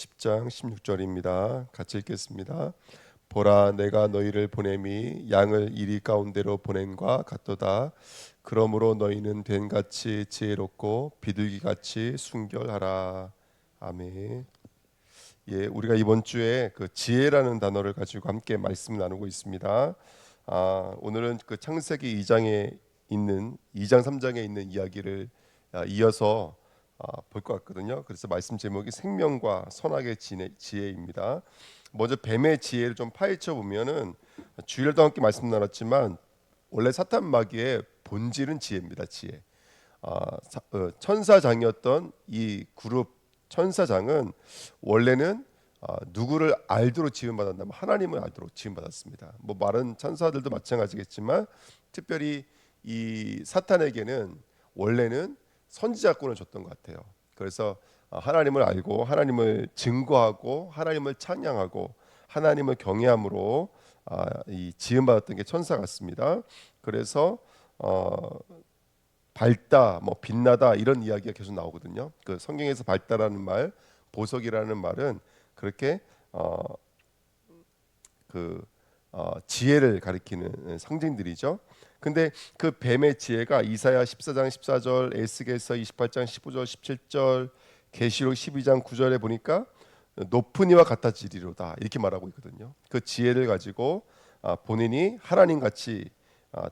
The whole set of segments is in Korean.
10장 16절입니다. 같이 읽겠습니다. 보라, 내가 너희를 보냄이 양을 이리 가운데로 보냄과 같도다. 그러므로 너희는 뱀같이 지혜롭고 비둘기같이 순결하라. 아멘. 예, 우리가 이번 주에 그 지혜라는 단어를 가지고 함께 말씀 나누고 있습니다. 오늘은 그 창세기 2장에 있는 2장 3장에 있는 이야기를 이어서 볼 것 같거든요. 그래서 말씀 제목이 생명과 선악의 지혜입니다. 먼저 뱀의 지혜를 좀 파헤쳐 보면은 주일에도 함께 말씀 나눴지만 원래 사탄 마귀의 본질은 지혜입니다. 지혜. 천사장이었던 이 그룹 천사장은 원래는 누구를 알도록 지음받았냐면 하나님을 알도록 지음받았습니다. 뭐 많은 천사들도 마찬가지겠지만 특별히 이 사탄에게는 원래는 선지자권을 줬던 것 같아요. 그래서 하나님을 알고 하나님을 증거하고 하나님을 찬양하고 하나님을 경외함으로 이 지음받았던 게 천사 같습니다. 그래서 밝다, 뭐 빛나다 이런 이야기가 계속 나오거든요. 그 성경에서 밝다라는 말, 보석이라는 말은 그렇게 지혜를 가리키는 상징들이죠. 근데 그 뱀의 지혜가 이사야 14장 14절, 에스겔서 28장 15절 17절, 계시록 12장 9절에 보니까 높은 이와 같아지리로다 이렇게 말하고 있거든요. 그 지혜를 가지고 본인이 하나님 같이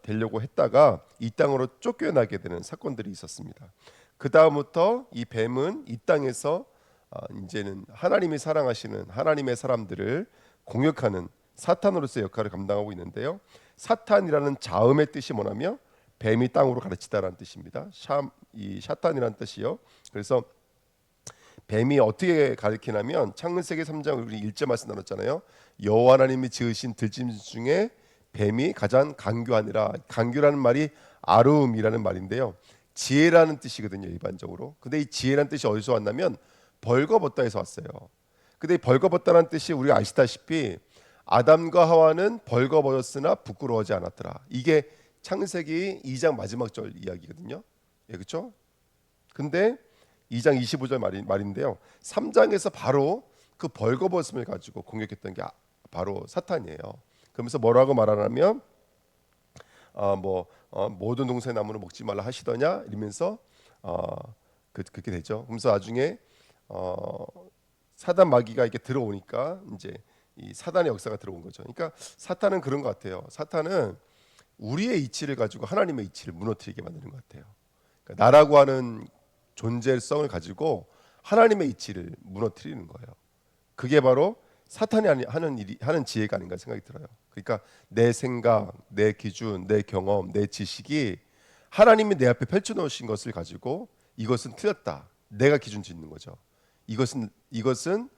되려고 했다가 이 땅으로 쫓겨나게 되는 사건들이 있었습니다. 그 다음부터 이 뱀은 이 땅에서 이제는 하나님이 사랑하시는 하나님의 사람들을 공격하는 사탄으로서의 역할을 감당하고 있는데요. 사탄이라는 자음의 뜻이 뭐냐면 뱀이 땅으로 가르치다라는 뜻입니다. 이 샤탄이라는 뜻이요. 그래서 뱀이 어떻게 가르치냐면 창세기 3장 우리 1절 말씀 나눴잖아요. 여호와 하나님이 지으신 들짐승 중에 뱀이 가장 강교하니라. 강교라는 말이 아름이라는 말인데요. 지혜라는 뜻이거든요, 일반적으로. 근데 이 지혜라는 뜻이 어디서 왔냐면 벌거벗다에서 왔어요. 근데 이 벌거벗다라는 뜻이 우리가 아시다시피 아담과 하와는 벌거벗었으나 부끄러워하지 않았더라. 이게 창세기 2장 마지막 절 이야기거든요. 예, 그렇죠? 근데 2장 25절 말인데요. 3장에서 바로 그 벌거벗음을 가지고 공격했던 게 바로 사탄이에요. 그러면서 뭐라고 말하냐면 모든 동산의 나무를 먹지 말라 하시더냐 이러면서 그렇게 되죠. 그러면서 나중에 사단 마귀가 이렇게 들어오니까 이제 이 사단의 역사가 들어온 거죠. 그러니까 사탄은 그런 것 같아요. 사탄은 우리의 이치를 가지고 하나님의 이치를 무너뜨리게 만드는 것 같아요. 그러니까 나라고 하는 존재성을 가지고 하나님의 이치를 무너뜨리는 거예요. 그게 바로 사탄이 하는 지혜가 아닌가 생각이 들어요. 그러니까 내 생각, 내 기준, 내 경험, 내 지식이 하나님이 내 앞에 펼쳐놓으신 것을 가지고 이것은 틀렸다. 내가 기준 짓는 거죠. 이것은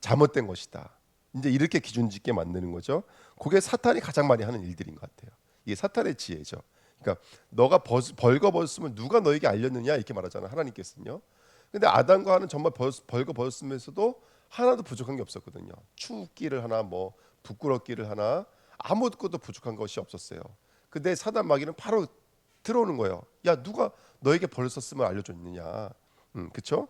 잘못된 것이다. 이제 이렇게 기준 짓게 만드는 거죠. 그게 사탄이 가장 많이 하는 일들인 것 같아요. 이게 사탄의 지혜죠. 그러니까 너가 벌거벗었으면 누가 너에게 알렸느냐 이렇게 말하잖아요. 하나님께서는요. 근데 아담과 하와는 정말 벌거벗으면서도 하나도 부족한 게 없었거든요. 추기를 하나 뭐 부끄럽기를 하나 아무것도 부족한 것이 없었어요. 근데 사단 마귀는 바로 들어오는 거예요. 야 누가 너에게 벌 썼음을 알려줬느냐. 그렇죠?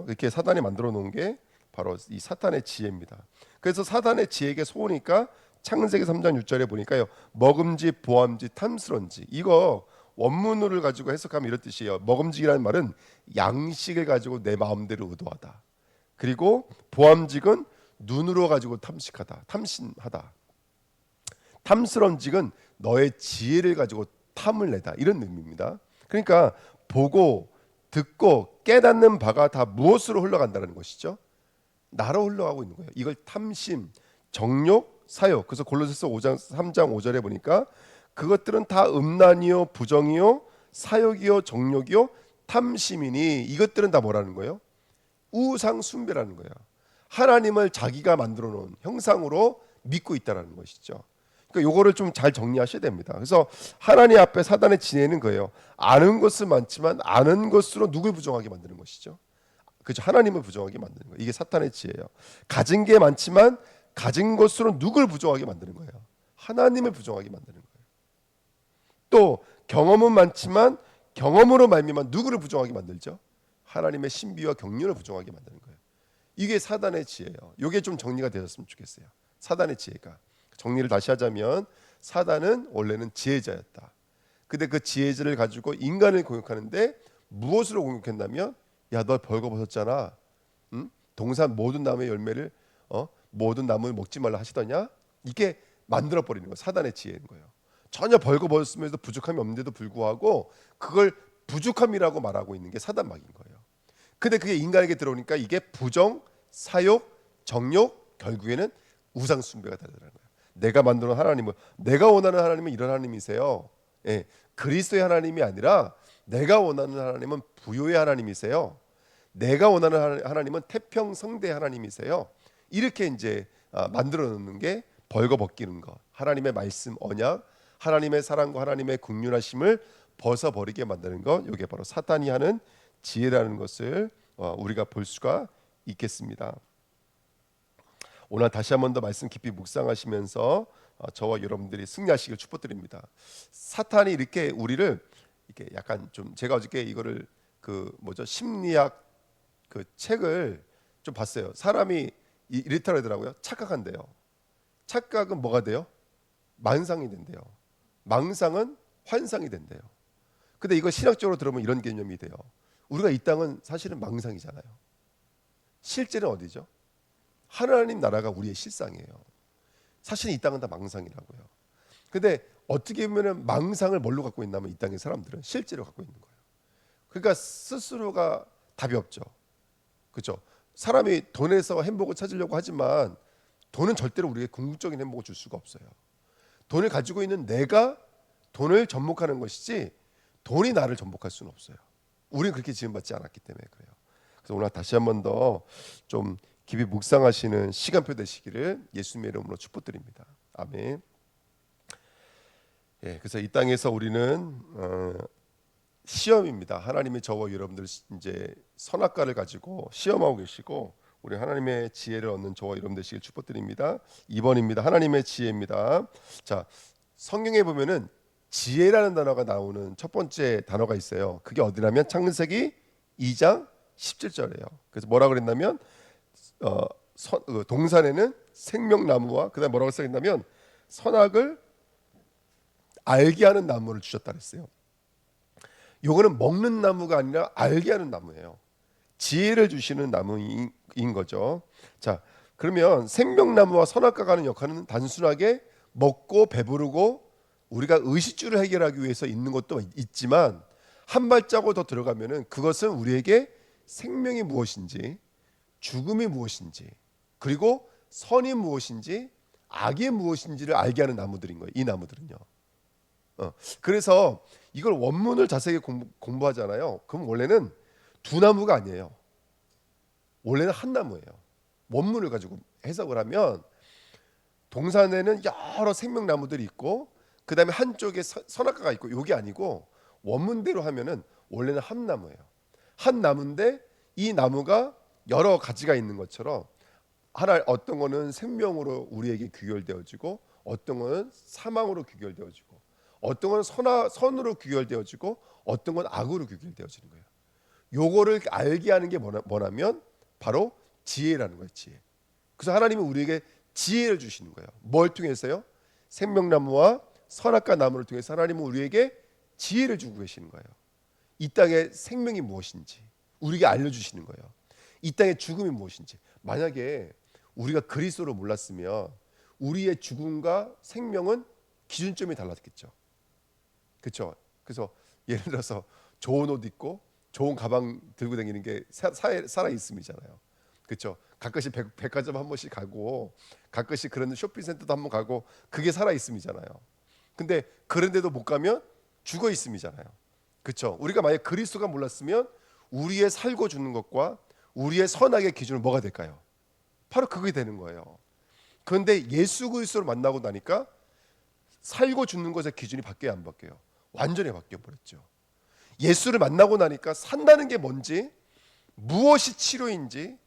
이렇게 사단이 만들어 놓은 게 바로 이 사탄의 지혜입니다. 그래서 사단의 지혜에게 속으니까 창세기 3장 6절에 보니까요. 먹음직, 보암직, 탐스런직. 이거 원문을 가지고 해석하면 이런 뜻이에요. 먹음직이라는 말은 양식을 가지고 내 마음대로 의도하다. 그리고 보암직은 눈으로 가지고 탐심하다. 탐스런직은 너의 지혜를 가지고 탐을 내다. 이런 의미입니다. 그러니까 보고 듣고 깨닫는 바가 다 무엇으로 흘러간다는 것이죠? 나로 흘러가고 있는 거예요. 이걸 탐심, 정욕, 사욕. 그래서 골로새서 3장 5절에 보니까 그것들은 다 음란이요, 부정이요, 사욕이요, 정욕이요, 탐심이니 이것들은 다 뭐라는 거예요? 우상 숭배라는 거예요. 하나님을 자기가 만들어 놓은 형상으로 믿고 있다라는 것이죠. 그러니까 요거를 좀 잘 정리하셔야 됩니다. 그래서 하나님 앞에 사단의 지혜는 거예요. 아는 것은 많지만 아는 것으로 누굴 부정하게 만드는 것이죠. 그죠? 하나님을 부정하게 만드는 거예요. 이게 사탄의 지혜예요. 가진 게 많지만 가진 것으로 누굴 부정하게 만드는 거예요. 하나님을 부정하게 만드는 거예요. 또 경험은 많지만 경험으로 말미암아 누구를 부정하게 만들죠? 하나님의 신비와 경륜을 부정하게 만드는 거예요. 이게 사단의 지혜예요. 이게 좀 정리가 되었으면 좋겠어요. 사단의 지혜가. 정리를 다시 하자면 사단은 원래는 지혜자였다. 근데 그 지혜자를 가지고 인간을 공격하는데 무엇으로 공격했냐면, 야, 너 벌거벗었잖아. 응? 동산 모든 나무의 열매를 모든 나무를 먹지 말라 하시더냐? 이게 만들어 버리는 거, 사단의 지혜인 거예요. 전혀 벌거벗으면서 부족함이 없는데도 불구하고 그걸 부족함이라고 말하고 있는 게 사단막인 거예요. 근데 그게 인간에게 들어오니까 이게 부정, 사욕, 정욕, 결국에는 우상 숭배가 되더라는 거예요. 내가 만드는 하나님은, 내가 원하는 하나님은 이런 하나님이세요. 예, 그리스도의 하나님이 아니라 내가 원하는 하나님은 부요의 하나님이세요. 내가 원하는 하나님은 태평성대 하나님이세요. 이렇게 이제 만들어 놓는 게 벌거벗기는 것, 하나님의 말씀, 언약, 하나님의 사랑과 하나님의 긍휼하심을 벗어버리게 만드는 것, 이게 바로 사탄이 하는 지혜라는 것을 우리가 볼 수가 있겠습니다. 오늘 다시 한 번 더 말씀 깊이 묵상하시면서 저와 여러분들이 승리하시길 축복드립니다. 사탄이 이렇게 우리를 이렇게 약간 좀, 제가 어저께 이거를 심리학 그 책을 좀 봤어요. 사람이 이렇다 그러더라고요. 착각한대요. 착각은 뭐가 돼요? 만상이 된대요. 망상은 환상이 된대요. 근데 이거 신학적으로 들으면 이런 개념이 돼요. 우리가 이 땅은 사실은 망상이잖아요. 실제는 어디죠? 하나님 나라가 우리의 실상이에요. 사실 이 땅은 다 망상이라고요. 근데 어떻게 보면 망상을 뭘로 갖고 있냐면, 이 땅의 사람들은 실제로 갖고 있는 거예요. 그러니까 스스로가 답이 없죠. 그렇죠? 사람이 돈에서 행복을 찾으려고 하지만 돈은 절대로 우리에게 궁극적인 행복을 줄 수가 없어요. 돈을 가지고 있는 내가 돈을 접목하는 것이지 돈이 나를 접목할 수는 없어요. 우리는 그렇게 지음받지 않았기 때문에 그래요. 그래서 오늘 다시 한 번 더 좀 깊이 묵상하시는 시간표 되시기를 예수님의 이름으로 축복드립니다. 아멘. 예, 그래서 이 땅에서 우리는 시험입니다. 하나님이 저와 여러분들 이제 선악과를 가지고 시험하고 계시고, 우리 하나님의 지혜를 얻는 저와 여러분 되시길 축복드립니다. 2번입니다. 하나님의 지혜입니다. 자, 성경에 보면은 지혜라는 단어가 나오는 첫 번째 단어가 있어요. 그게 어디냐면 창세기 2장 17절이에요. 그래서 뭐라 그랬냐면 동산에는 생명나무와 그다음 뭐라고 써있냐면 선악을 알게 하는 나무를 주셨다 그랬어요. 요거는 먹는 나무가 아니라 알게 하는 나무예요. 지혜를 주시는 나무인 거죠. 자, 그러면 생명나무와 선악과가 하는 역할은 단순하게 먹고 배부르고 우리가 의식주를 해결하기 위해서 있는 것도 있지만, 한 발자국 더 들어가면은 그것은 우리에게 생명이 무엇인지, 죽음이 무엇인지, 그리고 선이 무엇인지, 악이 무엇인지를 알게 하는 나무들인 거예요. 이 나무들은요. 그래서 이걸 원문을 자세히 공부하잖아요. 그럼 원래는 두 나무가 아니에요. 원래는 한 나무예요. 원문을 가지고 해석을 하면 동산에는 여러 생명나무들이 있고 그 다음에 한쪽에 선악과가 있고, 이게 아니고 원문대로 하면은 원래는 한 나무예요. 한 나무인데 이 나무가 여러 가지가 있는 것처럼 어떤 거는 생명으로 우리에게 귀결되어지고, 어떤 거는 사망으로 귀결되어지고, 어떤 거는 선으로 귀결되어지고, 어떤 건 악으로 귀결되어지는 거예요. 요거를 알게 하는 게 뭐냐면 바로 지혜라는 거예요. 지혜. 그래서 하나님은 우리에게 지혜를 주시는 거예요. 뭘 통해서요? 생명나무와 선악과 나무를 통해서 하나님은 우리에게 지혜를 주고 계시는 거예요. 이 땅의 생명이 무엇인지 우리에게 알려주시는 거예요. 이 땅의 죽음이 무엇인지. 만약에 우리가 그리스도를 몰랐으면 우리의 죽음과 생명은 기준점이 달랐겠죠. 그렇죠? 그래서 예를 들어서 좋은 옷 입고 좋은 가방 들고 다니는 게 살아 있음이잖아요. 그렇죠? 가끔씩 백화점 한 번씩 가고 가끔씩 그런 쇼핑센터도 한 번 가고, 그게 살아 있음이잖아요. 근데 그런데도 못 가면 죽어 있음이잖아요. 그렇죠? 우리가 만약 그리스도가 몰랐으면 우리의 살고 죽는 것과 우리의 선악의 기준은 뭐가 될까요? 바로 그게 되는 거예요. 그런데 예수 그리스도를 만나고 나니까 살고 죽는 것의 기준이 바뀌어요, 안 바뀌어요? 완전히 바뀌어 버렸죠. 예수를 만나고 나니까 산다는 게 뭔지, 무엇이 치료인지,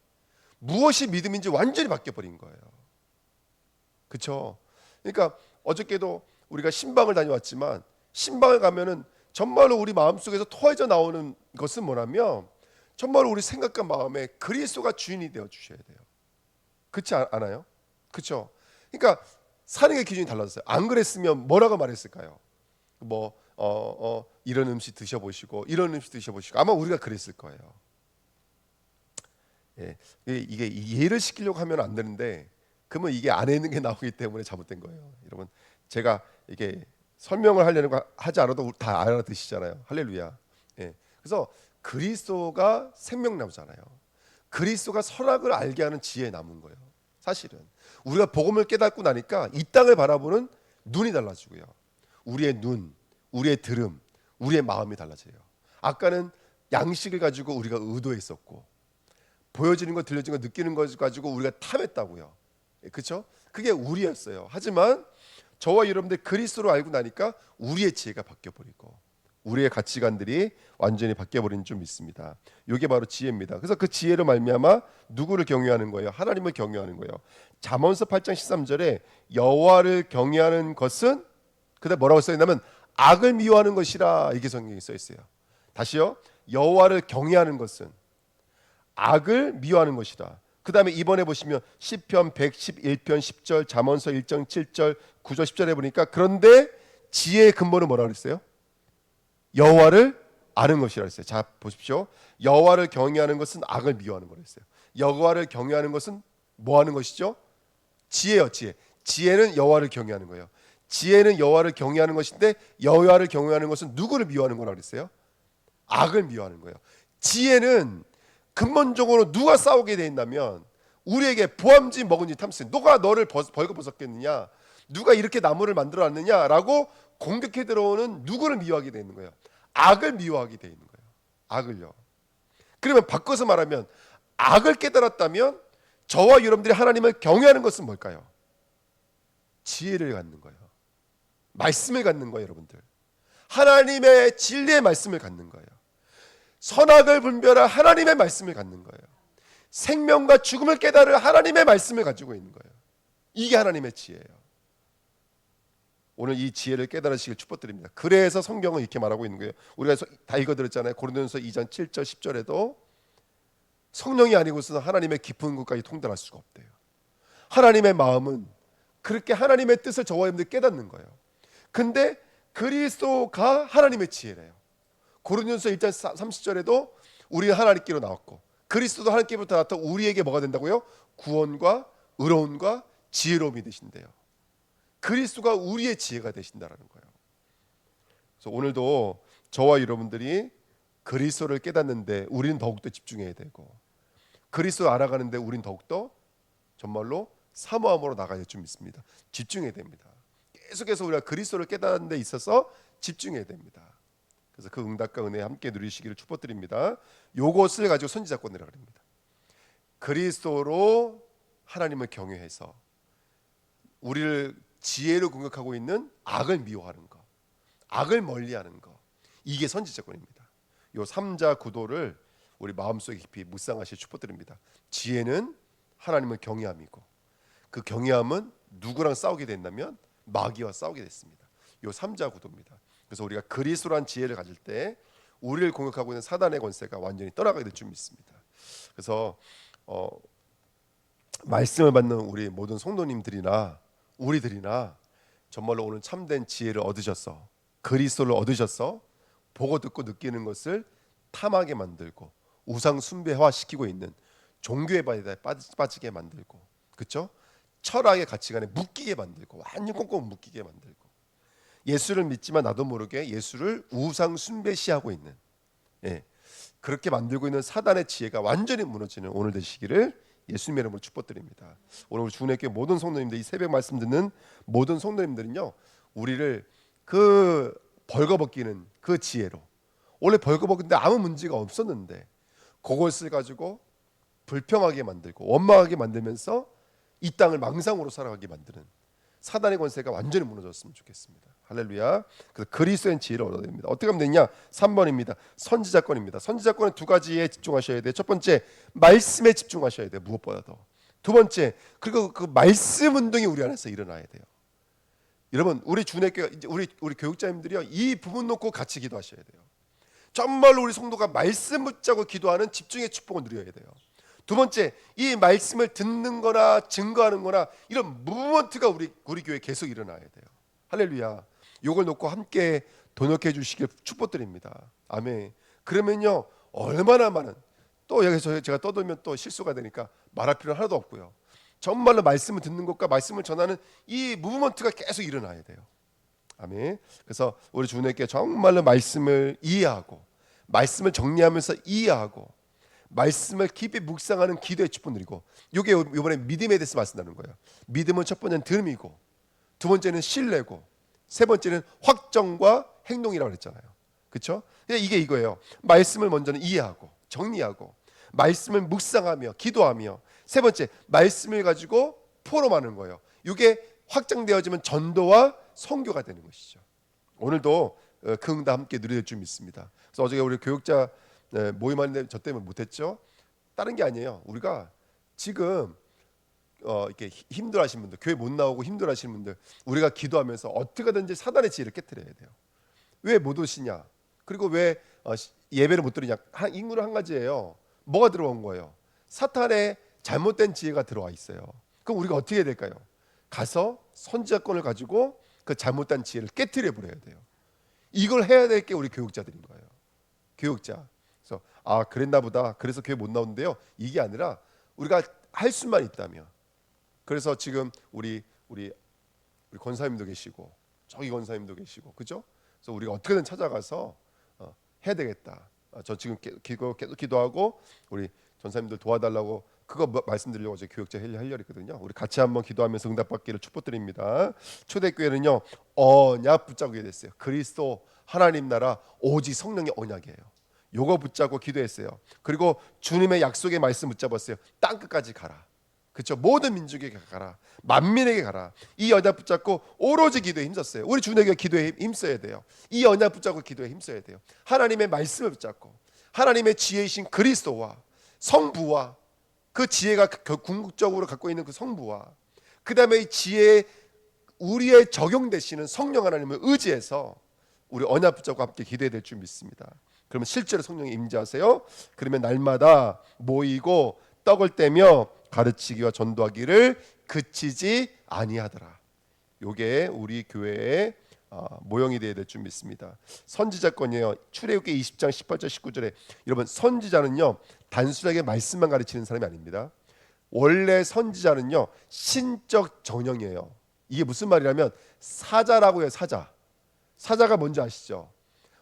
무엇이 믿음인지 완전히 바뀌어 버린 거예요. 그렇죠? 그러니까 어저께도 우리가 신방을 다녀왔지만, 신방을 가면은 정말로 우리 마음속에서 토해져 나오는 것은 뭐냐면 정말 우리 생각과 마음에 그리스도가 주인이 되어 주셔야 돼요. 그렇지 않아요? 그렇죠? 그러니까 사는 게 기준이 달라졌어요. 안 그랬으면 뭐라고 말했을까요? 이런 음식 드셔보시고 이런 음식 드셔보시고 아마 우리가 그랬을 거예요. 예, 이게 이해를 시키려고 하면 안 되는데 그러면 이게 안에 있는 게 나오기 때문에 잘못된 거예요. 여러분, 제가 이게 설명을 하려는 거 하지 않아도 다 알아듣시잖아요. 할렐루야. 예, 그래서 그리스도가 생명나무잖아요. 그리스도가 선악을 알게 하는 지혜 남은 거예요. 사실은 우리가 복음을 깨닫고 나니까 이 땅을 바라보는 눈이 달라지고요. 우리의 눈, 우리의 들음, 우리의 마음이 달라져요. 아까는 양식을 가지고 우리가 의도했었고 보여지는 거, 들려지는 거, 느끼는 거 가지고 우리가 탐했다고요. 그렇죠? 그게 우리였어요. 하지만 저와 여러분들 그리스도를 알고 나니까 우리의 지혜가 바뀌어버리고 우리의 가치관들이 완전히 바뀌어버린 좀 있습니다. 이게 바로 지혜입니다. 그래서 그 지혜로 말미암아 누구를 경외하는 거예요? 하나님을 경외하는 거예요. 잠언서 8장 13절에 여호와를 경외하는 것은 그다음 뭐라고 써 있냐면 악을 미워하는 것이라 이게 성경에 써 있어요. 다시요. 여호와를 경외하는 것은 악을 미워하는 것이다. 그 다음에 이번에 보시면 시편 111편 10절 잠언서 1장 7절 9절 10절에 보니까 그런데 지혜의 근본은 뭐라고 그랬어요? 여호와를 아는 것이라 했어요. 자 보십시오. 여호와를 경외하는 것은 악을 미워하는 거라 했어요. 여호와를 경외하는 것은 뭐 하는 것이죠? 지혜요. 지혜는 여호와를 경외하는 거예요. 지혜는 여호와를 경외하는 것인데 여호와를 경외하는 것은 누구를 미워하는 거라고 그랬어요? 악을 미워하는 거예요. 지혜는 근본적으로 누가 싸우게 돼 있냐면 우리에게 보암지 먹은지 탐스 누가 너를 벌거벗었겠느냐, 누가 이렇게 나무를 만들어놨느냐라고 공격해 들어오는 누구를 미워하게 돼 있는 거예요. 악을 미워하게 돼 있는 거예요. 악을요. 그러면 바꿔서 말하면 악을 깨달았다면 저와 여러분들이 하나님을 경외하는 것은 뭘까요? 지혜를 갖는 거예요. 말씀을 갖는 거예요. 여러분들, 하나님의 진리의 말씀을 갖는 거예요. 선악을 분별할 하나님의 말씀을 갖는 거예요. 생명과 죽음을 깨달을 하나님의 말씀을 가지고 있는 거예요. 이게 하나님의 지혜예요. 오늘 이 지혜를 깨달으시길 축복드립니다. 그래서 성경은 이렇게 말하고 있는 거예요. 우리가 다 읽어드렸잖아요. 고린도전서 2장 7절 10절에도 성령이 아니고서는 하나님의 깊은 곳까지 통달할 수가 없대요. 하나님의 마음은 그렇게 하나님의 뜻을 저와 여러분들 깨닫는 거예요. 근데 그리스도가 하나님의 지혜래요. 고린도전서 1장 30절에도 우리는 하나님께로 나왔고 그리스도도 하나님께로부터 나왔다 우리에게 뭐가 된다고요? 구원과 의로움과 지혜로움이 되신대요. 그리스도가 우리의 지혜가 되신다라는 거예요. 그래서 오늘도 저와 여러분들이 그리스도를 깨닫는데 우리는 더욱더 집중해야 되고 그리스도를 알아가는데 우리는 더욱더 정말로 사모함으로 나가야 좀 있습니다. 집중해야 됩니다. 계속해서 우리가 그리스도를 깨닫는 데 있어서 집중해야 됩니다. 그래서 그 응답과 은혜 함께 누리시기를 축복드립니다. 요것을 가지고 선지자권이라고 합니다. 그리스도로 하나님을 경외해서 우리를 지혜로 공격하고 있는 악을 미워하는 것, 악을 멀리하는 것, 이게 선지자권입니다. 요 3자 구도를 우리 마음속에 깊이 묵상하실 축복드립니다. 지혜는 하나님을 경외함이고 그 경외함은 누구랑 싸우게 된다면 마귀와 싸우게 됐습니다. 요 3자 구도입니다. 그래서 우리가 그리스도란 지혜를 가질 때 우리를 공격하고 있는 사단의 권세가 완전히 떠나가게 될 줄 믿습니다. 그래서 말씀을 받는 우리 모든 성도님들이나 우리들이나 정말로 오늘 참된 지혜를 얻으셔서 그리스도를 얻으셔서 보고 듣고 느끼는 것을 탐하게 만들고 우상 숭배화시키고 있는 종교의 바다에 빠지게 만들고, 그렇죠? 철학의 가치관에 묶이게 만들고 완전 꽁꽁 묶이게 만들고 예수를 믿지만 나도 모르게 예수를 우상 숭배시하고 있는, 그렇게 만들고 있는 사단의 지혜가 완전히 무너지는 오늘 되시기를 예수님의 이름으로 축복드립니다. 오늘 우리 주님께 모든 성도님들, 이 새벽 말씀 듣는 모든 성도님들은요, 우리를 그 벌거벗기는 그 지혜로, 원래 벌거벗는데 아무 문제가 없었는데 그것을 가지고 불평하게 만들고 원망하게 만들면서 이 땅을 망상으로 살아가게 만드는 사단의 권세가 완전히 무너졌으면 좋겠습니다. 할렐루야. 그래서 그리스도의 지혜를 얻어야 됩니다. 어떻게 하면 되냐? 3번입니다. 선지자권입니다. 선지자권은 두 가지에 집중하셔야 돼요. 첫 번째, 말씀에 집중하셔야 돼요. 무엇보다도. 두 번째, 그리고 그 말씀 운동이 우리 안에서 일어나야 돼요. 여러분, 우리 주내교 우리 교육자님들이요, 이 부분 놓고 같이 기도하셔야 돼요. 정말로 우리 성도가 말씀 붙잡고 기도하는 집중의 축복을 누려야 돼요. 두 번째, 이 말씀을 듣는 거나 증거하는 거나 이런 무브먼트가 우리 교회에 계속 일어나야 돼요. 할렐루야. 요걸 놓고 함께 동역해 주시길 축복드립니다. 아멘. 그러면요, 얼마나 많은, 또 여기서 제가 떠들면 또 실수가 되니까 말할 필요는 하나도 없고요. 정말로 말씀을 듣는 것과 말씀을 전하는 이 무브먼트가 계속 일어나야 돼요. 아멘. 그래서 우리 주님께 정말로 말씀을 이해하고 말씀을 정리하면서 이해하고 말씀을 깊이 묵상하는 기도의 축복 누리고, 이게 이번에 믿음에 대해서 말씀 나누는 거예요. 믿음은 첫 번째는 들음이고, 두 번째는 신뢰고, 세 번째는 확정과 행동이라고 그랬잖아요. 그렇죠? 이게 이거예요. 말씀을 먼저는 이해하고 정리하고 말씀을 묵상하며 기도하며, 세 번째 말씀을 가지고 포럼하는 거예요. 이게 확장되어지면 전도와 선교가 되는 것이죠. 오늘도 그 응답 함께 누릴 줄 믿습니다. 그래서 어제 우리 교육자 모임하는데 저 때문에 못했죠. 다른 게 아니에요. 우리가 지금 이렇게 힘들어하시는 분들, 교회 못 나오고 힘들어하시는 분들, 우리가 기도하면서 어떻게든지 사단의 지혜를 깨트려야 돼요. 왜 못 오시냐? 그리고 왜 예배를 못 드리냐? 인구는 한 가지예요. 뭐가 들어온 거예요? 사탄의 잘못된 지혜가 들어와 있어요. 그럼 우리가 어떻게 해야 될까요? 가서 선지자권을 가지고 그 잘못된 지혜를 깨트려 버려야 돼요. 이걸 해야 될 게 우리 교육자들인 거예요. 교육자. 그래서 그랬나 보다. 그래서 교회 못 나오는데요. 이게 아니라 우리가 할 수만 있다면. 그래서 지금 우리 권사님도 계시고 저기 권사님도 계시고, 그죠? 그래서 우리가 어떻게든 찾아가서 해야 되겠다. 저 지금 계속 기도하고 우리 전사님들 도와달라고 그거 말씀드리려고 어제 교육자 하려고 했거든요. 우리 같이 한번 기도하면서 응답받기를 축복드립니다. 초대교회는요, 언약 붙잡게 됐어요. 그리스도 하나님 나라 오직 성령의 언약이에요. 요거 붙잡고 기도했어요. 그리고 주님의 약속의 말씀 붙잡았어요. 땅 끝까지 가라. 그렇죠? 모든 민족에게 가라. 만민에게 가라. 이 언약 붙잡고 오로지 기도에 힘썼어요. 우리 주님에게 기도에 힘써야 돼요. 이 언약 붙잡고 기도에 힘써야 돼요. 하나님의 말씀을 붙잡고 하나님의 지혜이신 그리스도와 성부와 그 지혜가 궁극적으로 갖고 있는 그 성부와 그 다음에 이 지혜에 우리의 적용되시는 성령 하나님을 의지해서 우리 언약 붙잡고 함께 기도해야 될 줄 믿습니다. 그러면 실제로 성령이 임재하세요. 그러면 날마다 모이고 떡을 떼며 가르치기와 전도하기를 그치지 아니하더라. 요게 우리 교회의 모형이 되어야 될 줄 믿습니다. 선지자권이에요. 출애굽기 20장 18절 19절에 여러분, 선지자는요 단순하게 말씀만 가르치는 사람이 아닙니다. 원래 선지자는요 신적 전형이에요. 이게 무슨 말이냐면 사자라고 해요. 사자가 뭔지 아시죠?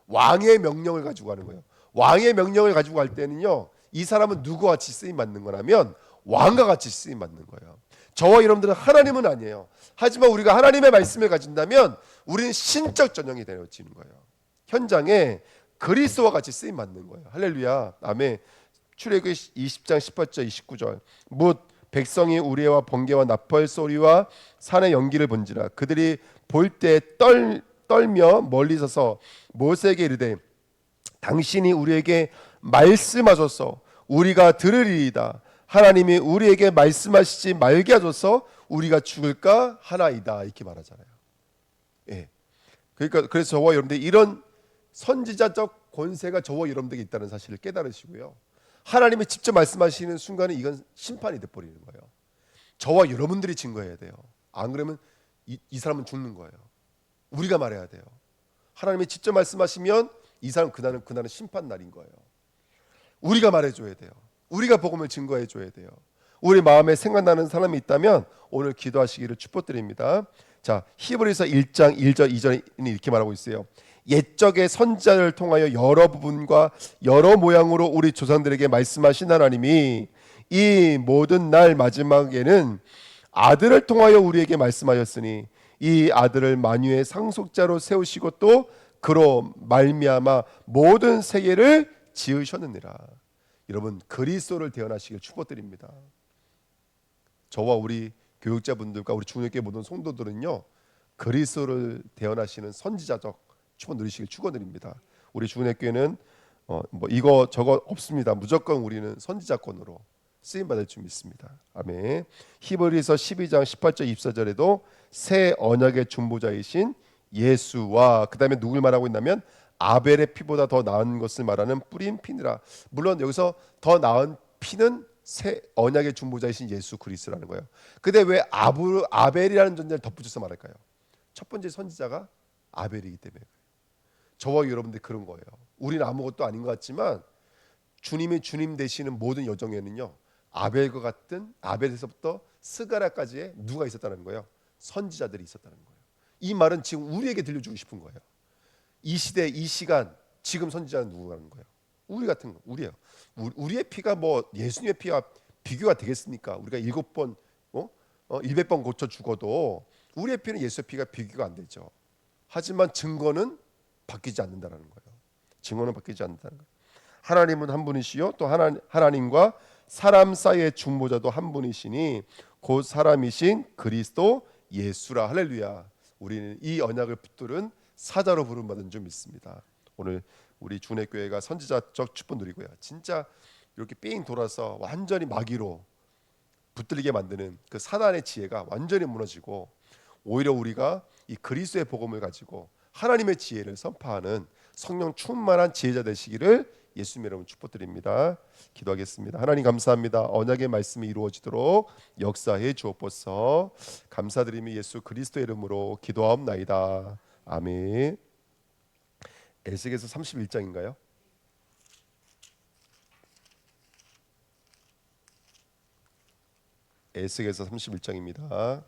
왕의 명령을 가지고 가는 거예요. 왕의 명령을 가지고 갈 때는요, 이 사람은 누구와 같이 쓰임 받는 거냐면 왕과 같이 쓰임 받는 거예요. 저와 여러분들은 하나님은 아니에요. 하지만 우리가 하나님의 말씀을 가진다면 우리는 신적 전형이 되어지는 거예요. 현장에 그리스도와 같이 쓰임 받는 거예요. 할렐루야. 아멘. 출애굽기 20장 18절 29절 뭇 백성이 우레와 번개와 나팔 소리와 산의 연기를 본지라 그들이 볼 때 떨며 멀리 서서 모세에게 이르되 당신이 우리에게 말씀하소서 우리가 들으리이다. 하나님이 우리에게 말씀하시지 말게 하소서 우리가 죽을까 하나이다. 이렇게 말하잖아요. 예. 그러니까 그래서 저와 여러분들 이런 선지자적 권세가 저와 여러분들에게 있다는 사실을 깨달으시고요. 하나님이 직접 말씀하시는 순간에 이건 심판이 돼 버리는 거예요. 저와 여러분들이 증거해야 돼요. 안 그러면 이 사람은 죽는 거예요. 우리가 말해야 돼요. 하나님이 직접 말씀하시면 이 사람 그날은 심판 날인 거예요. 우리가 말해줘야 돼요. 우리가 복음을 증거해줘야 돼요. 우리 마음에 생각나는 사람이 있다면 오늘 기도하시기를 축복드립니다. 자, 히브리서 1장 1절 2절에 이렇게 말하고 있어요. 옛적의 선지자를 통하여 여러 부분과 여러 모양으로 우리 조상들에게 말씀하신 하나님이 이 모든 날 마지막에는 아들을 통하여 우리에게 말씀하셨으니 이 아들을 만유의 상속자로 세우시고 또 그로 말미암아 모든 세계를 지으셨느니라. 여러분, 그리스도를 대언하시길 축복드립니다. 저와 우리 교육자분들과 우리 중학교 모든 성도들은요 그리스도를 대언하시는 선지자적 축복 누리시길 축원드립니다. 우리 중학교는 뭐 이거 저거 없습니다. 무조건 우리는 선지자권으로 쓰임 받을 줄 믿습니다. 아멘. 히브리서 12장 18절 24절에도 새 언약의 중보자이신 예수와 그다음에 누굴 말하고 있냐면 아벨의 피보다 더 나은 것을 말하는 뿌린 피니라. 물론 여기서 더 나은 피는 새 언약의 중보자이신 예수 그리스도라는 거예요. 근데 왜 아벨이라는 존재를 덧붙여서 말할까요? 첫 번째 선지자가 아벨이기 때문에. 저와 여러분들 그런 거예요. 우리는 아무것도 아닌 것 같지만 주님이 주님 되시는 모든 여정에는요, 아벨과 같은, 아벨에서부터 스가랴까지의 누가 있었다는 거예요? 선지자들이 있었다는 거예요. 이 말은 지금 우리에게 들려주고 싶은 거예요. 이 시대, 이 시간, 지금 선지자는 누구라는 거예요? 우리 같은 거, 우리예요. 우리의 피가 뭐 예수님의 피와 비교가 되겠습니까? 우리가 7번, 100번 고쳐 죽어도 우리의 피는 예수의 피가 비교가 안 되죠. 하지만 증거는 바뀌지 않는다는 거예요. 증거는 바뀌지 않는다는 거예요. 하나님은 한 분이시요, 또 하나님과 사람 사이의 중보자도 한 분이시니 곧 사람이신 그리스도 예수라. 할렐루야. 우리는 이 언약을 붙들은 사자로 부름받은 줄 믿습니다. 오늘 우리 주내교회가 선지자적 축복 누리고요. 진짜 이렇게 삥 돌아서 완전히 마귀로 붙들리게 만드는 그 사단의 지혜가 완전히 무너지고, 오히려 우리가 이 그리스도의 복음을 가지고 하나님의 지혜를 선포하는 성령 충만한 지혜자 되시기를 예수님의 이름으로 축복드립니다. 기도하겠습니다. 하나님 감사합니다. 언약의 말씀이 이루어지도록 역사해 주옵소서. 감사드리며 예수 그리스도의 이름으로 기도하옵나이다. 아멘. 에스겔서 31장인가요? 에스겔서 31장입니다.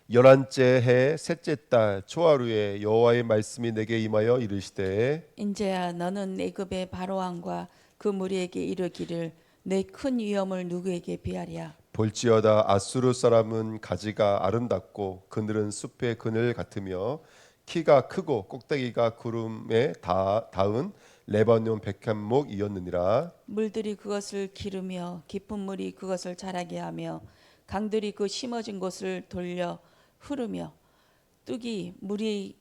11째 해 셋째 달 초하루에 여호와의 말씀이 내게 임하여 이르시되, 인재야 너는 애굽의 바로왕과 그 무리에게 이르기를 내 큰 위엄을 누구에게 비하랴. 볼지어다 아수르 사람은 가지가 아름답고 그늘은 숲의 그늘 같으며 키가 크고 꼭대기가 구름에 닿은 레바논 백향목이었느니라. 물들이 그것을 기르며 깊은 물이 그것을 자라게 하며 강들이 그 심어진 곳을 돌려 흐르며 뚝이 물이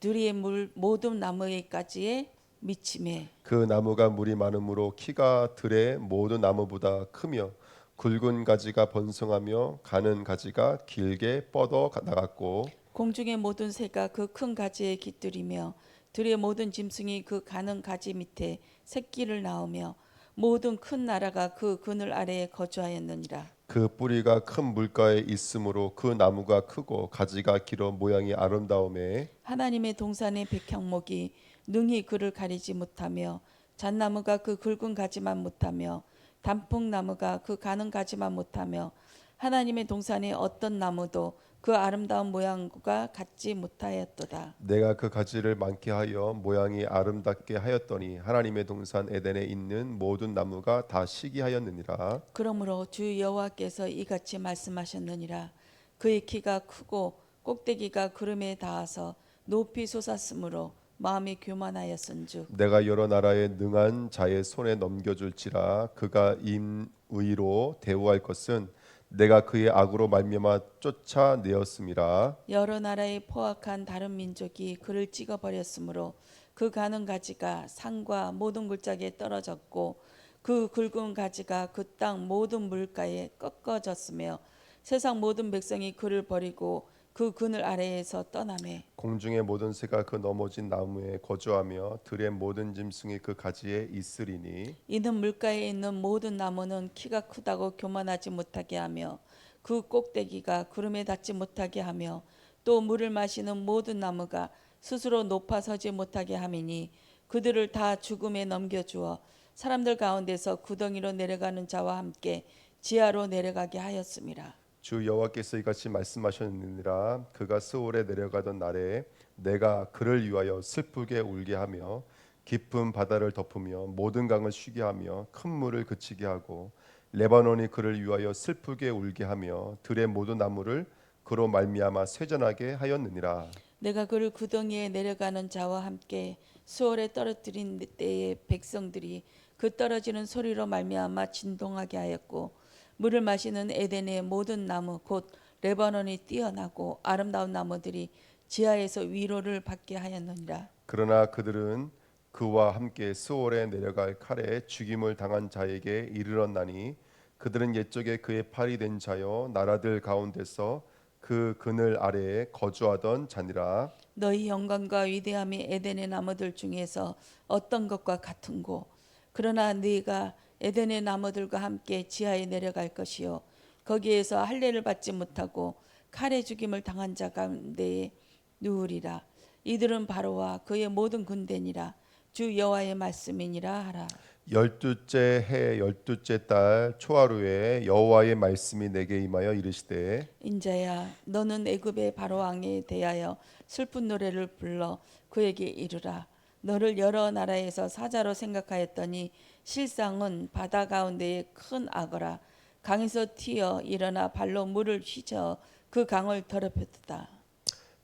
누리의 물 모든 나무에까지에 미치매 그 나무가 물이 많으므로 키가 들의 모든 나무보다 크며 굵은 가지가 번성하며 가는 가지가 길게 뻗어 나갔고, 공중의 모든 새가 그 큰 가지에 깃들이며 들의 모든 짐승이 그 가는 가지 밑에 새끼를 낳으며 모든 큰 나라가 그 그늘 아래에 거주하였느니라. 그 뿌리가 큰 물가에 있으므로 그 나무가 크고 가지가 길어 모양이 아름다움에, 하나님의 동산의 백향목이 능히 그를 가리지 못하며 잣나무가 그 굵은 가지만 못하며 단풍나무가 그 가는 가지만 못하며 하나님의 동산의 어떤 나무도 그 아름다운 모양과 같지 못하였도다. 내가 그 가지를 많게 하여 모양이 아름답게 하였더니 하나님의 동산 에덴에 있는 모든 나무가 다 시기하였느니라. 그러므로 주 여호와께서 이같이 말씀하셨느니라. 그의 키가 크고 꼭대기가 구름에 닿아서 높이 솟았으므로 마음이 교만하였은즉 내가 여러 나라의 능한 자의 손에 넘겨줄지라. 그가 임의로 대우할 것은 내가 그의 악으로 말미암아 쫓아내었음이라. 여러 나라의 포악한 다른 민족이 그를 찍어버렸으므로 그 가는 가지가 산과 모든 골짜기에 떨어졌고 그 굵은 가지가 그 땅 모든 물가에 꺾어졌으며 세상 모든 백성이 그를 버리고 그 그늘 아래에서 떠나매 공중의 모든 새가 그 넘어진 나무에 거주하며 들의 모든 짐승이 그 가지에 있으리니, 이는 물가에 있는 모든 나무는 키가 크다고 교만하지 못하게 하며 그 꼭대기가 구름에 닿지 못하게 하며 또 물을 마시는 모든 나무가 스스로 높아서지 못하게 함이니 그들을 다 죽음에 넘겨주어 사람들 가운데서 구덩이로 내려가는 자와 함께 지하로 내려가게 하였음이라. 주 여호와께서 이같이 말씀하셨느니라. 그가 스올에 내려가던 날에 내가 그를 위하여 슬프게 울게 하며 깊은 바다를 덮으며 모든 강을 쉬게 하며 큰 물을 그치게 하고, 레바논이 그를 위하여 슬프게 울게 하며 들의 모든 나무를 그로 말미암아 쇠전하게 하였느니라. 내가 그를 구덩이에 내려가는 자와 함께 수월에 떨어뜨린 때에 백성들이 그 떨어지는 소리로 말미암아 진동하게 하였고 물을 마시는 에덴의 모든 나무 곧 레바논이 뛰어나고 아름다운 나무들이 지하에서 위로를 받게 하였느니라. 그러나 그들은 그와 함께 스올에 내려갈 칼에 죽임을 당한 자에게 이르렀나니, 그들은 옛적에 그의 팔이 된 자여 나라들 가운데서 그 그늘 아래에 거주하던 자니라. 너희 영광과 위대함이 에덴의 나무들 중에서 어떤 것과 같은고. 그러나 네가 에덴의 나무들과 함께 지하에 내려갈 것이요 거기에서 할례를 받지 못하고 칼에 죽임을 당한 자 가운데에 누우리라. 이들은 바로와 그의 모든 군대니라. 주 여호와의 말씀이니라 하라. 열두째 해 열두째 달 초하루에 여호와의 말씀이 내게 임하여 이르시되 인자야 너는 애굽의 바로 왕에 대하여 슬픈 노래를 불러 그에게 이르라. 너를 여러 나라에서 사자로 생각하였더니 실상은 바다 가운데의 큰 악어라. 강에서 튀어 일어나 발로 물을 휘저 그 강을 더럽혔다.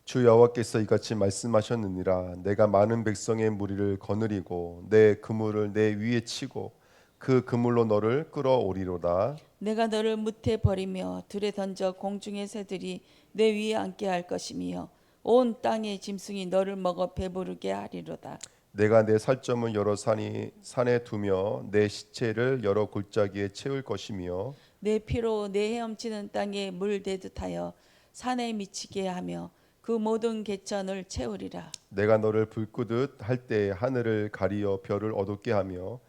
주 여호와께서 이같이 말씀하셨느니라. 내가 많은 백성의 무리를 거느리고 내 그물을 내 위에 치고 그 그물로 너를 끌어오리로다. 내가 너를 무태 버리며 들에 던져 공중의 새들이 내 위에 앉게 할 것이며 온 땅의 짐승이 너를 먹어 배부르게 하리로다. 내가 내 살점을 여러 산에 두며 내 시체를 여러 골짜기에 채울 것이며 내 피로 내 헤엄치는 땅에 물 대듯하여 산에 미치게 하며 그 모든 개천을 채우리라. 내가 너를 불 끄듯 할 때에 하늘을 가리어 별을 어둡게 하며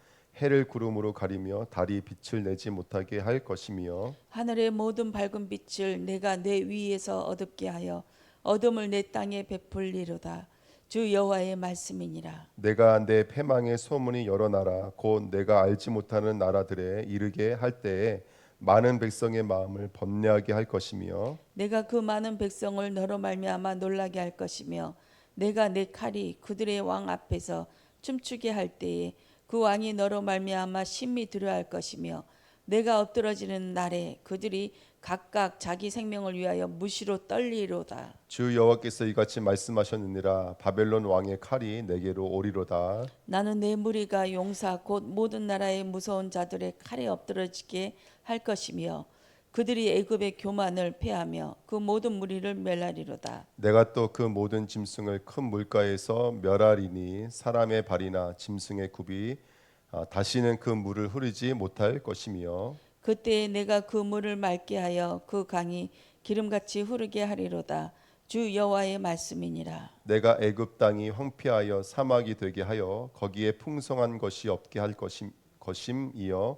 해를 구름으로 가리며 달이 빛을 내지 못하게 할 것이며 하늘의 모든 밝은 빛을 내가 내 위에서 어둡게 하여 어둠을 내 땅에 베풀리로다. 주 여호와의 말씀이니라. 내가 내 패망의 소문이 여러 나라 곧 내가 알지 못하는 나라들에 이르게 할 때에 많은 백성의 마음을 번뇌하게 할 것이며 내가 그 많은 백성을 너로 말미암아 놀라게 할 것이며 내가 내 칼이 그들의 왕 앞에서 춤추게 할 때에 그 왕이 너로 말미암아 심히 두려워할 것이며 내가 엎드러지는 날에 그들이 각각 자기 생명을 위하여 무시로 떨리로다. 주 여호와께서 이같이 말씀하셨느니라. 바벨론 왕의 칼이 내게로 오리로다. 나는 내 무리가 용사 곧 모든 나라의 무서운 자들의 칼에 엎드러지게 할 것이며 그들이 애굽의 교만을 패하며 그 모든 무리를 멸하리로다. 내가 또 그 모든 짐승을 큰 물가에서 멸하리니 사람의 발이나 짐승의 굽이 다시는 그 물을 흐르지 못할 것이며 그때에 내가 그 물을 맑게 하여 그 강이 기름같이 흐르게 하리로다. 주 여호와의 말씀이니라. 내가 애굽 땅이 황폐하여 사막이 되게 하여 거기에 풍성한 것이 없게 할 것임이여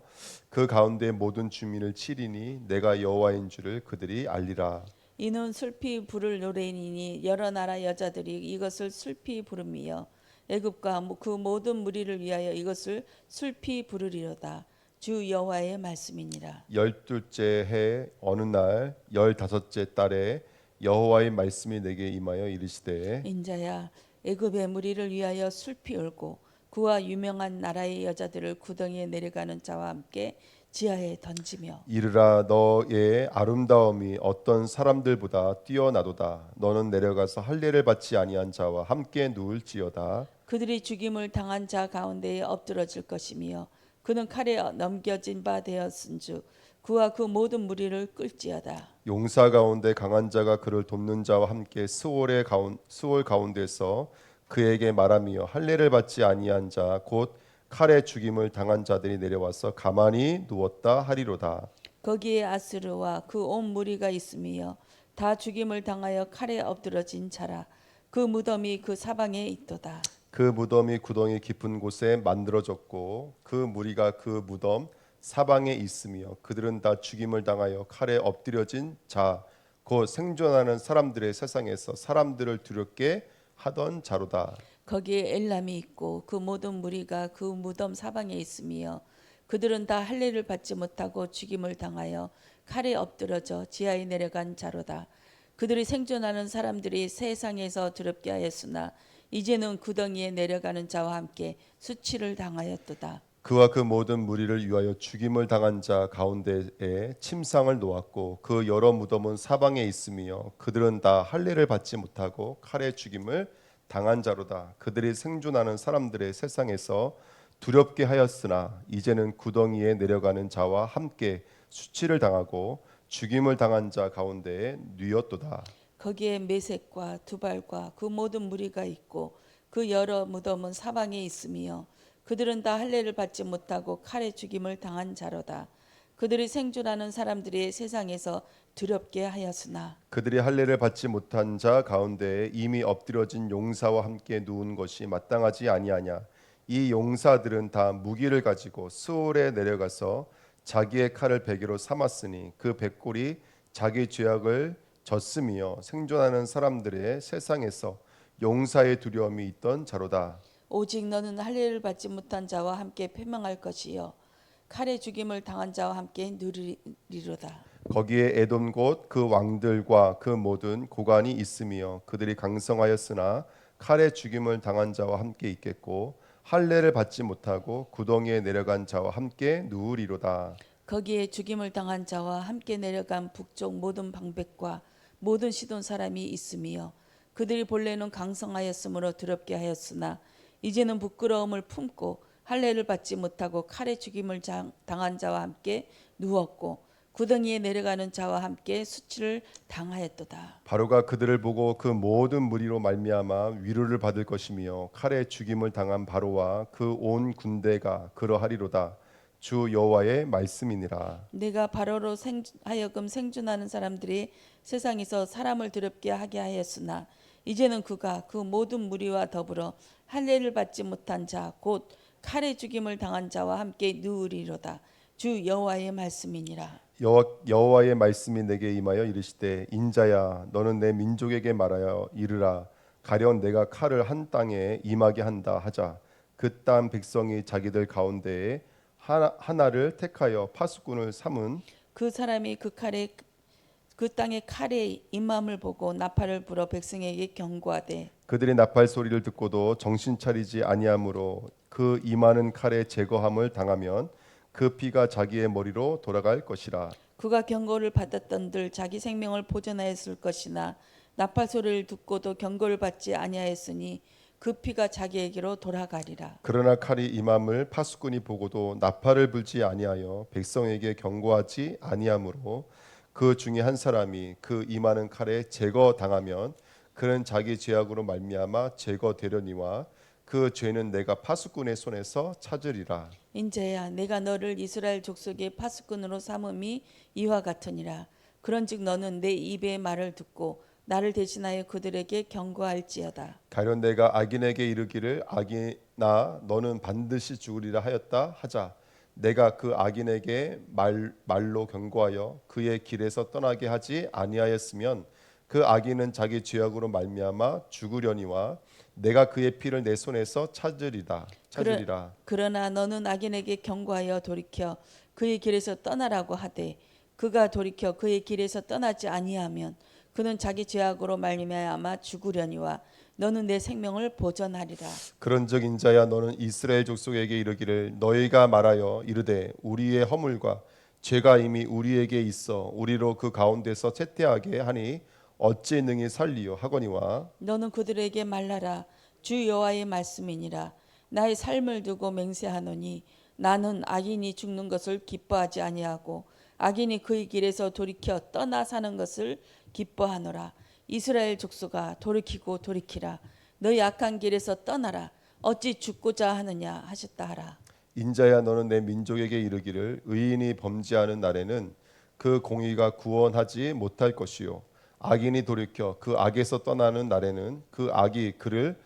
그 가운데 모든 주민을 치리니 내가 여호와인 줄을 그들이 알리라. 이는 슬피 부를 노래이니 여러 나라 여자들이 이것을 슬피 부름이여 애굽과 그 모든 무리를 위하여 이것을 슬피 부르리로다. 주 여호와의 말씀이니라. 열둘째 해 어느 날 열다섯째 달에 여호와의 말씀이 내게 임하여 이르시되 인자야 애굽의 무리를 위하여 슬피 울고 그와 유명한 나라의 여자들을 구덩이에 내려가는 자와 함께 지하에 던지며 이르라. 너의 아름다움이 어떤 사람들보다 뛰어나도다. 너는 내려가서 할례를 받지 아니한 자와 함께 누울지어다. 그들이 죽임을 당한 자 가운데에 엎드러질 것이며 그는 칼에 넘겨진 바 되었은즉 그와 그 모든 무리를 끌지어다. 용사 가운데 강한 자가 그를 돕는 자와 함께 스올 가운데서 그에게 말하며 할례를 받지 아니한 자 곧 칼에 죽임을 당한 자들이 내려와서 가만히 누웠다 하리로다. 거기에 아스르와 그 온 무리가 있으며 다 죽임을 당하여 칼에 엎드러진 자라. 그 무덤이 그 사방에 있도다. 그 무덤이 구덩이 깊은 곳에 만들어졌고 그 무리가 그 무덤 사방에 있으며 그들은 다 죽임을 당하여 칼에 엎드려진 자 곧 생존하는 사람들의 세상에서 사람들을 두렵게 하던 자로다. 거기에 엘람이 있고 그 모든 무리가 그 무덤 사방에 있으며 그들은 다 할례를 받지 못하고 죽임을 당하여 칼에 엎드러져 지하에 내려간 자로다. 그들이 생존하는 사람들이 세상에서 두렵게 하였으나 이제는 구덩이에 내려가는 자와 함께 수치를 당하였도다. 그와 그 모든 무리를 위하여 죽임을 당한 자 가운데에 침상을 놓았고 그 여러 무덤은 사방에 있으며 그들은 다 할례를 받지 못하고 칼에 죽임을 당한 자로다. 그들이 생존하는 사람들의 세상에서 두렵게 하였으나 이제는 구덩이에 내려가는 자와 함께 수치를 당하고 죽임을 당한 자 가운데에 누였도다. 거기에 메색과 두발과 그 모든 무리가 있고 그 여러 무덤은 사방에 있으며 그들은 다 할례를 받지 못하고 칼에 죽임을 당한 자로다. 그들이 생존하는 사람들이 세상에서 두렵게 하였으나 그들이 할례를 받지 못한 자 가운데 이미 엎드려진 용사와 함께 누운 것이 마땅하지 아니하냐. 이 용사들은 다 무기를 가지고 스올에 내려가서 자기의 칼을 베개로 삼았으니 그 백골이 자기 죄악을 졌음이요 생존하는 사람들의 세상에서 용사의 두려움이 있던 자로다. 오직 너는 할례를 받지 못한 자와 함께 패망할 것이요 칼에 죽임을 당한 자와 함께 누리리로다. 거기에 에돔 곧 그 왕들과 그 모든 고관이 있으며 그들이 강성하였으나 칼에 죽임을 당한 자와 함께 있겠고 할례를 받지 못하고 구덩이에 내려간 자와 함께 누우리로다. 거기에 죽임을 당한 자와 함께 내려간 북쪽 모든 방백과 모든 시돈 사람이 있으며 그들이 본래는 강성하였으므로 두렵게 하였으나 이제는 부끄러움을 품고 할례를 받지 못하고 칼에 죽임을 당한 자와 함께 누웠고 구덩이에 내려가는 자와 함께 수치를 당하였도다. 바로가 그들을 보고 그 모든 무리로 말미암아 위로를 받을 것이며 칼에 죽임을 당한 바로와 그 온 군대가 그러하리로다. 주 여호와의 말씀이니라. 내가 바로로 하여금 생존하는 사람들이 세상에서 사람을 두렵게 하게 하였으나 이제는 그가 그 모든 무리와 더불어 할례를 받지 못한 자 곧 칼에 죽임을 당한 자와 함께 누우리로다. 주 여호와의 말씀이니라. 여호와의 말씀이 내게 임하여 이르시되 인자야 너는 내 민족에게 말하여 이르라 가령 내가 칼을 한 땅에 임하게 한다 하자. 그 땅 백성이 자기들 가운데에 하나를 택하여 파수꾼을 삼은 그 사람이 그 땅의 칼에 임함을 보고 나팔을 불어 백성에게 경고하되 그들이 나팔 소리를 듣고도 정신 차리지 아니하므로 그 임하는 칼에 제거함을 당하면 그 피가 자기의 머리로 돌아갈 것이라. 그가 경고를 받았던들 자기 생명을 보존하였을 것이나 나팔 소리를 듣고도 경고를 받지 아니하였으니 그 피가 자기에게로 돌아가리라. 그러나 칼이 임함을 파수꾼이 보고도 나팔을 불지 아니하여 백성에게 경고하지 아니하므로 그 중에 한 사람이 그 임하는 칼에 제거당하면 그는 자기 죄악으로 말미암아 제거되려니와 그 죄는 내가 파수꾼의 손에서 찾으리라. 인자야 내가 너를 이스라엘 족속의 파수꾼으로 삼음이 이와 같으니라. 그런즉 너는 내 입의 말을 듣고 나를 대신하여 그들에게 경고할지어다. 가련 내가 악인에게 이르기를 악인아 너는 반드시 죽으리라 하였다 하자. 내가 그 악인에게 말로 경고하여 그의 길에서 떠나게 하지 아니하였으면 그 악인은 자기 죄악으로 말미암아 죽으려니와 내가 그의 피를 내 손에서 찾으리라. 그러나 너는 악인에게 경고하여 돌이켜 그의 길에서 떠나라고 하되 그가 돌이켜 그의 길에서 떠나지 아니하면 그는 자기 죄악으로 말미암아 죽으려니와 너는 내 생명을 보전하리라. 그런즉 인자야 너는 이스라엘 족속에게 이르기를 너희가 말하여 이르되 우리의 허물과 죄가 이미 우리에게 있어 우리로 그 가운데서 쇠퇴하게 하니 어찌 능히 살리요 하거니와 너는 그들에게 말하라. 주 여호와의 말씀이니라. 나의 삶을 두고 맹세하노니 나는 악인이 죽는 것을 기뻐하지 아니하고 악인이 그의 길에서 돌이켜 떠나 사는 것을 기뻐하노라. 이스라엘 족속아 돌이키고 돌이키라. 너희 악한 길에서 떠나라. 어찌 죽고자 하느냐 하셨다 하라. 인자야 너는 내 민족에게 이르기를 의인이 범죄하는 날에는 그 공의가 구원하지 못할 것이요 악인이 돌이켜 그 악에서 떠나는 날에는 그 악이 그를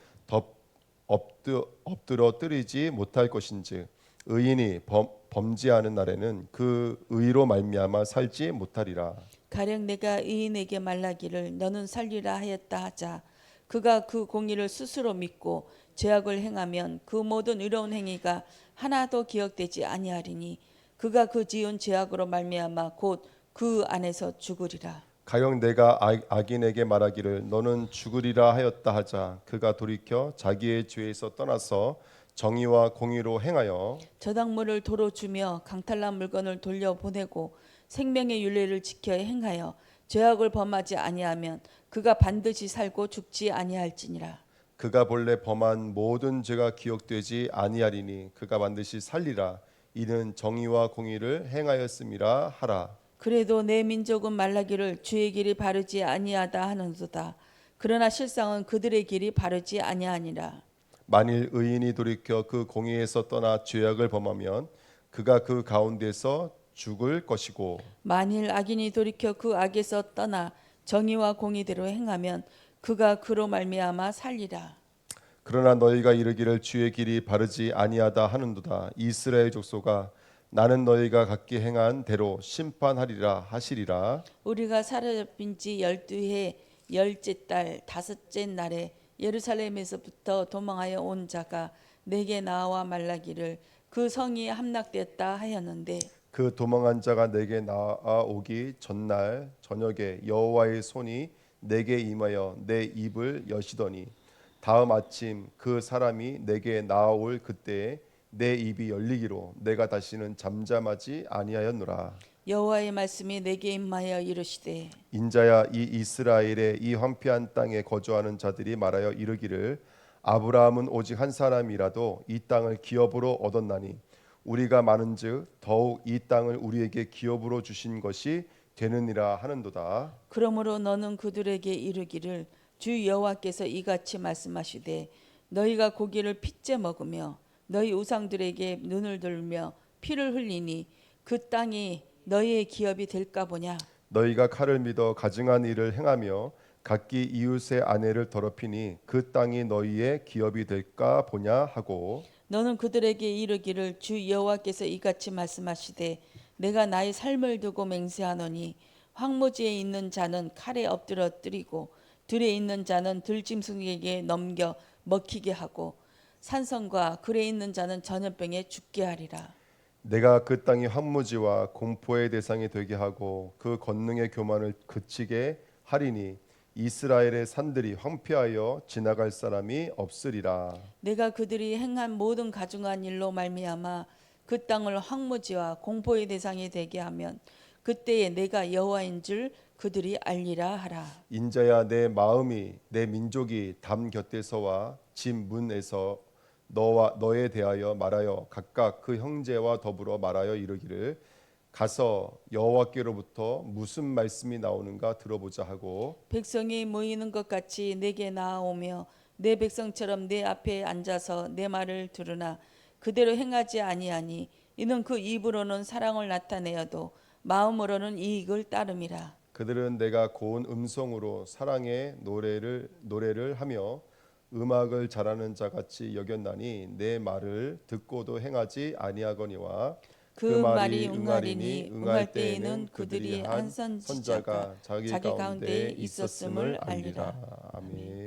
엎드러 뜨리지 못할 것인즉 의인이 범죄하는 날에는 그 의로 말미암아 살지 못하리라. 가령 내가 의인에게 말하기를 너는 살리라 하였다 하자. 그가 그 공의를 스스로 믿고 죄악을 행하면 그 모든 의로운 행위가 하나도 기억되지 아니하리니 그가 그 지은 죄악으로 말미암아 곧 그 안에서 죽으리라. 가령 내가 악인에게 말하기를 너는 죽으리라 하였다 하자. 그가 돌이켜 자기의 죄에서 떠나서 정의와 공의로 행하여 저당물을 도로 주며 강탈난 물건을 돌려보내고 생명의 윤례를 지켜 행하여 죄악을 범하지 아니하면 그가 반드시 살고 죽지 아니할지니라. 그가 본래 범한 모든 죄가 기억되지 아니하리니 그가 반드시 살리라. 이는 정의와 공의를 행하였음이라 하라. 그래도 내 민족은 말하기를 주의 길이 바르지 아니하다 하는도다. 그러나 실상은 그들의 길이 바르지 아니하니라. 만일 의인이 돌이켜 그 공의에서 떠나 죄악을 범하면 그가 그 가운데서 죽을 것이고 만일 악인이 돌이켜 그 악에서 떠나 정의와 공의대로 행하면 그가 그로 말미암아 살리라. 그러나 너희가 이르기를 주의 길이 바르지 아니하다 하는도다. 이스라엘 족속아 나는 너희가 각기 행한 대로 심판하리라 하시리라. 우리가 사로잡힌 지 12해 열째 달 다섯째 날에 예루살렘에서부터 도망하여 온 자가 내게 나와 말라기를 그 성이 함락되었다 하였는데 그 도망한 자가 내게 나아오기 전날 저녁에 여호와의 손이 내게 임하여 내 입을 여시더니 다음 아침 그 사람이 내게 나아올 그때에 내 입이 열리기로 내가 다시는 잠잠하지 아니하였노라. 여호와의 말씀이 내게 임하여 이르시되 인자야 이 이스라엘의 이 황폐한 땅에 거주하는 자들이 말하여 이르기를 아브라함은 오직 한 사람이라도 이 땅을 기업으로 얻었나니 우리가 많은즉 더욱 이 땅을 우리에게 기업으로 주신 것이 되느니라 하는도다. 그러므로 너는 그들에게 이르기를 주 여호와께서 이같이 말씀하시되 너희가 고기를 핏째 먹으며 너희 우상들에게 눈을 들며 피를 흘리니 그 땅이 너희의 기업이 될까 보냐. 너희가 칼을 믿어 가증한 일을 행하며 각기 이웃의 아내를 더럽히니 그 땅이 너희의 기업이 될까 보냐 하고 너는 그들에게 이르기를 주 여호와께서 이같이 말씀하시되 내가 나의 삶을 두고 맹세하노니 황무지에 있는 자는 칼에 엎드려 뜨리고 들에 있는 자는 들짐승에게 넘겨 먹히게 하고 산성과 글에 있는 자는 전염병에 죽게 하리라. 내가 그 땅이 황무지와 공포의 대상이 되게 하고 그 권능의 교만을 그치게 하리니 이스라엘의 산들이 황폐하여 지나갈 사람이 없으리라. 내가 그들이 행한 모든 가증한 일로 말미암아 그 땅을 황무지와 공포의 대상이 되게 하면 그때에 내가 여호와인 줄 그들이 알리라 하라. 인자야 내 마음이 내 민족이 담 곁에서와 집 문에서 너와 너에 대하여 말하여 각각 그 형제와 더불어 말하여 이르기를 가서 여호와께로부터 무슨 말씀이 나오는가 들어보자 하고 백성이 모이는 것 같이 내게 나아오며 내 백성처럼 내 앞에 앉아서 내 말을 들으나 그대로 행하지 아니하니 이는 그 입으로는 사랑을 나타내어도 마음으로는 이익을 따름이라. 그들은 내가 고운 음성으로 사랑의 노래를 하며 음악을 잘하는 자 같이 여겼나니 내 말을 듣고도 행하지 아니하거니와 그 말이 응하리니 응할 때에는 그들이 한 선지자가 자기 가운데 있었음을 알리라. 아멘.